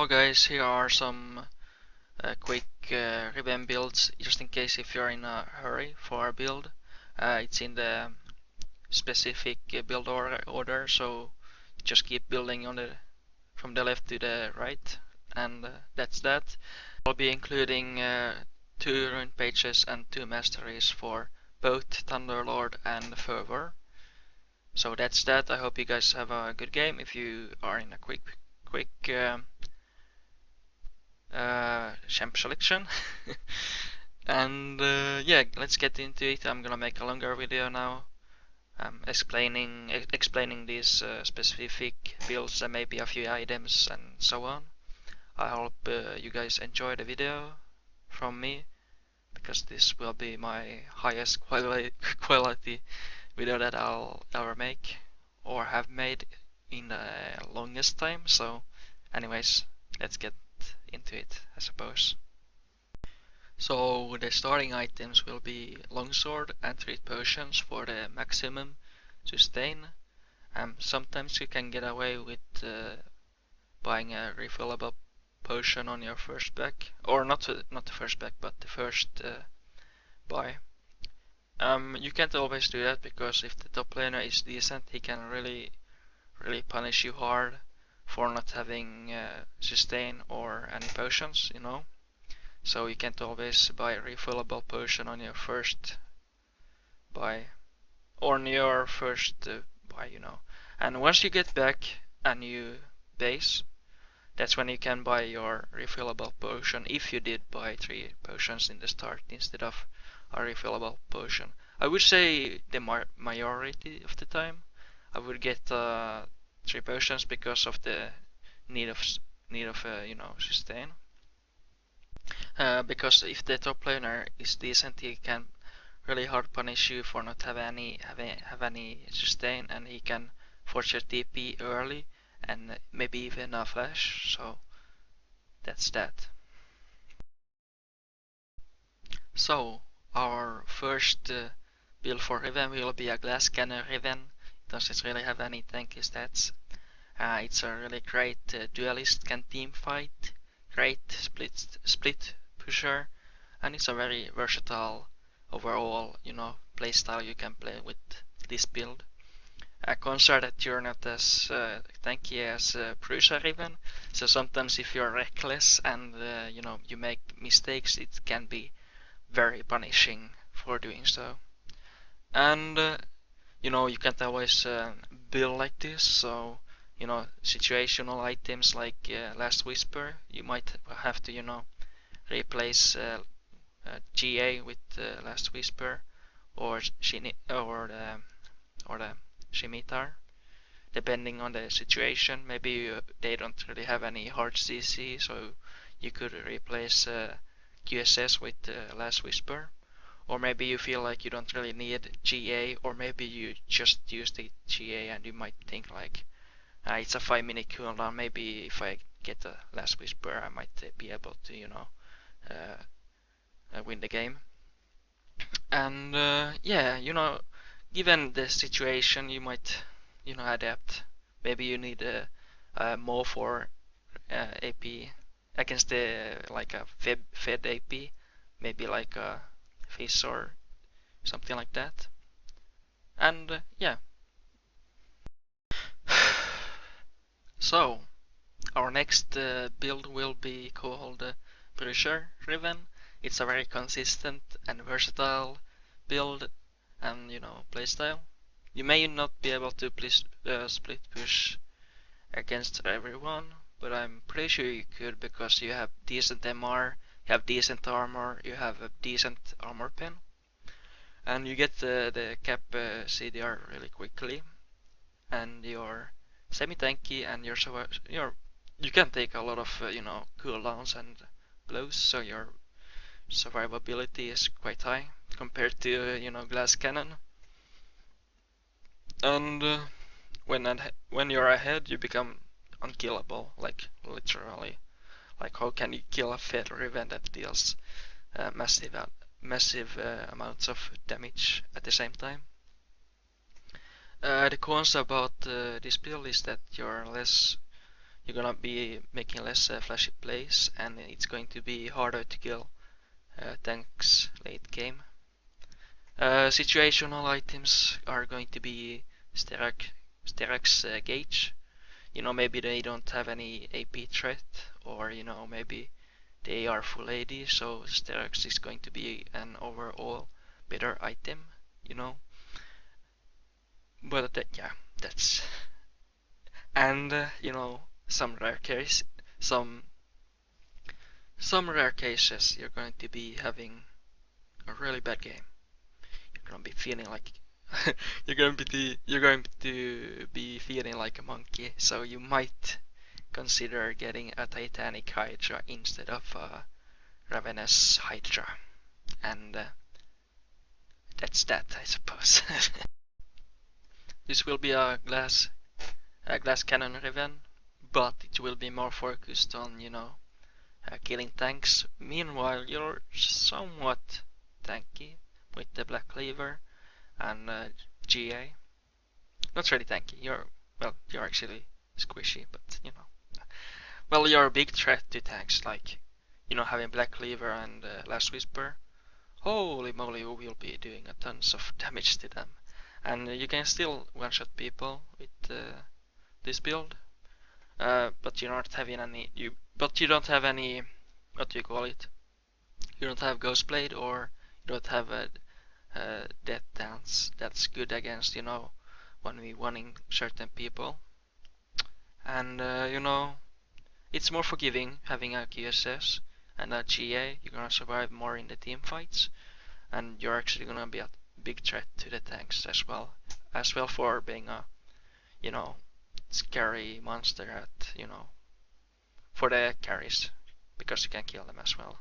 Hello guys, here are some quick Riven builds, just in case if you're in a hurry for a build. It's in the specific build order, so just keep building on from the left to the right, and that's that. I'll be including 2 rune pages and 2 masteries for both Thunderlord and Fervor. So that's that. I hope you guys have a good game. If you are in a quick champ selection. And yeah, let's get into it. I'm gonna make a longer video now, explaining these specific builds and maybe a few items and so on. I hope you guys enjoy the video from me, because this will be my highest quality video that I'll ever make or have made in the longest time. So anyways, let's get into it, I suppose. So the starting items will be longsword and 3 potions for the maximum sustain. Sometimes you can get away with buying a refillable potion on your first back, or not the first back, but the first buy. You can't always do that, because if the top laner is decent, he can really punish you hard for not having sustain or any potions, you know. So you can't always buy a refillable potion on your first buy, or on your first buy, you know. And once you get back a new base, that's when you can buy your refillable potion, if you did buy 3 potions in the start instead of a refillable potion. I would say the majority of the time I would get 3 potions because of the need of you know, sustain. Because if the top laner is decent, he can really hard punish you for not have any sustain, and he can force your TP early and maybe even a flash. So that's that. So our first build for Riven will be a glass cannon Riven. It doesn't really have any tanky stats. It's a really great duelist, can team fight, great split pusher, and it's a very versatile overall, you know, playstyle you can play with this build. Cons are that you're not as tanky as Prusa Riven, so sometimes if you're reckless and you know, you make mistakes, it can be very punishing for doing so. And you know, you can't always build like this, so you know, situational items like Last Whisper, you might have to, you know, replace GA with Last Whisper, or the Scimitar, depending on the situation. Maybe they don't really have any hard CC, so you could replace QSS with Last Whisper. Or maybe you feel like you don't really need GA, or maybe you just use the GA and you might think like, it's a 5-minute cooldown, maybe if I get a Last Whisper I might be able to, you know, win the game. And yeah, you know, given the situation, you might, you know, adapt. Maybe you need more for AP against the like a fed AP, maybe like a Fizz or something like that. And yeah. So our next build will be called Pressure Riven. It's a very consistent and versatile build and, you know, playstyle. You may not be able to split push against everyone, but I'm pretty sure you could, because you have decent MR, you have decent armor, you have a decent armor pen, and you get the cap CDR really quickly, and you're semi-tanky, and you can take a lot of you know, cooldowns and blows, so your survivability is quite high compared to you know, glass cannon. And when you're ahead, you become unkillable, like literally. Like, how can you kill a fed Riven that deals massive amounts of damage at the same time? The cons about this build is that you're less you're gonna be making less flashy plays, and it's going to be harder to kill tanks late game. Situational items are going to be Sterak's gauge. You know, maybe they don't have any AP threat, or you know, maybe they are full AD, so Sterak's is going to be an overall better item, you know. But yeah, that's and you know, some rare case, some rare cases you're going to be having a really bad game. You're going to be feeling like you're going to be feeling like a monkey, so you might consider getting a Titanic Hydra instead of a Ravenous Hydra, and that's that, I suppose. This will be a glass cannon Riven, but it will be more focused on, you know, killing tanks. Meanwhile, you're somewhat tanky with the Black Cleaver and GA. Not really tanky. You're actually squishy, but you know. Well, you're a big threat to tanks, like, you know, having Black Cleaver and Last Whisper. Holy moly, you will be doing a tons of damage to them. And you can still one-shot people with this build. But you're not having any. But you don't have any. What do you call it? You don't have Ghostblade, or you don't have a Death Dance that's good against, you know, 1v1ing certain people. And you know, it's more forgiving having a QSS and a GA. You're gonna survive more in the team fights, and you're actually gonna be a big threat to the tanks as well. As well for being a, you know, scary monster at, you know, for the carries, because you can kill them as well.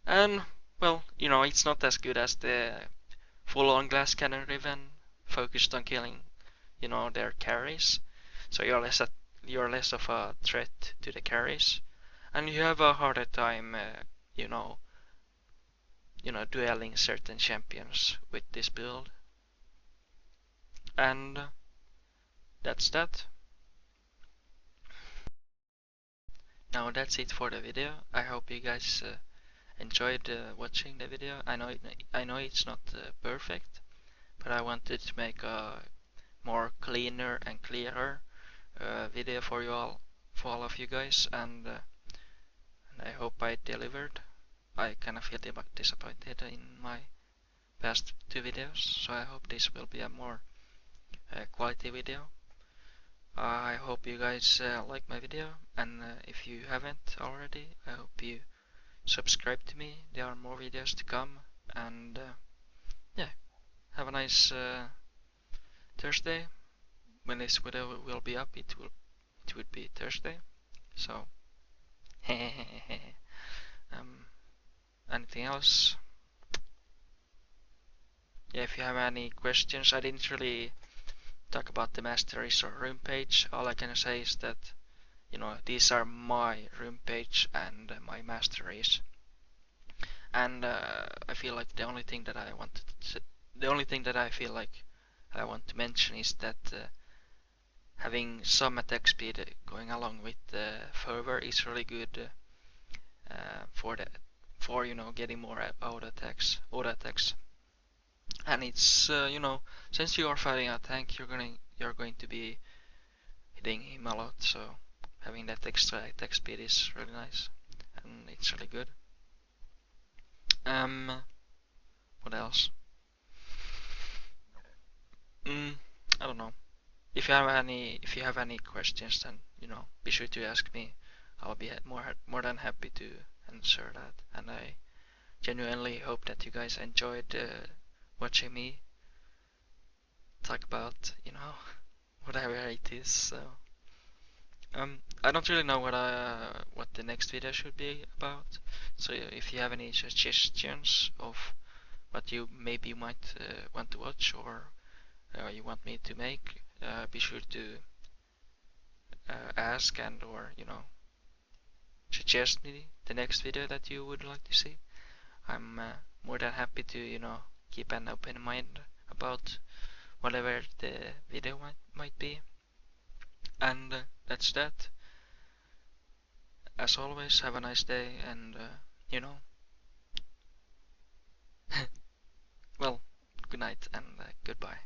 And well, you know, it's not as good as the full-on glass cannon Riven, focused on killing, you know, their carries. So you're less of a threat to the carries, and you have a harder time, you know, dueling certain champions with this build. And that's that. Now that's it for the video. I hope you guys enjoyed watching the video. I know it's not perfect, but I wanted to make a more cleaner and clearer video for all of you guys, and I hope I delivered. I kind of feel disappointed in my past two videos, so I hope this will be a more quality video. I hope you guys like my video, and if you haven't already, I hope you subscribe to me. There are more videos to come, and yeah, have a nice Thursday. When this video will be up, it would be Thursday. So, anything else? Yeah, if you have any questions, I didn't really talk about the Masteries or room page. All I can say is that, you know, these are my room page and my Masteries. And I feel like the only thing that I feel like I want to mention is that having some attack speed going along with fervor is really good for you know, getting more auto attacks. And it's you know, since you are fighting a tank, you're going to be hitting him a lot, so having that extra attack speed is really nice, and it's really good. What else? I don't know. If you have any questions, then, you know, be sure to ask me. I'll be more than happy to answer that. And I genuinely hope that you guys enjoyed watching me talk about, you know, whatever it is. So I don't really know what the next video should be about. So if you have any suggestions of what you maybe might want to watch, or you want me to make, be sure to ask, and or, you know, suggest me the next video that you would like to see. I'm more than happy to, you know, keep an open mind about whatever the video might be. And that's that. As always, have a nice day, and you know, well, good night and goodbye.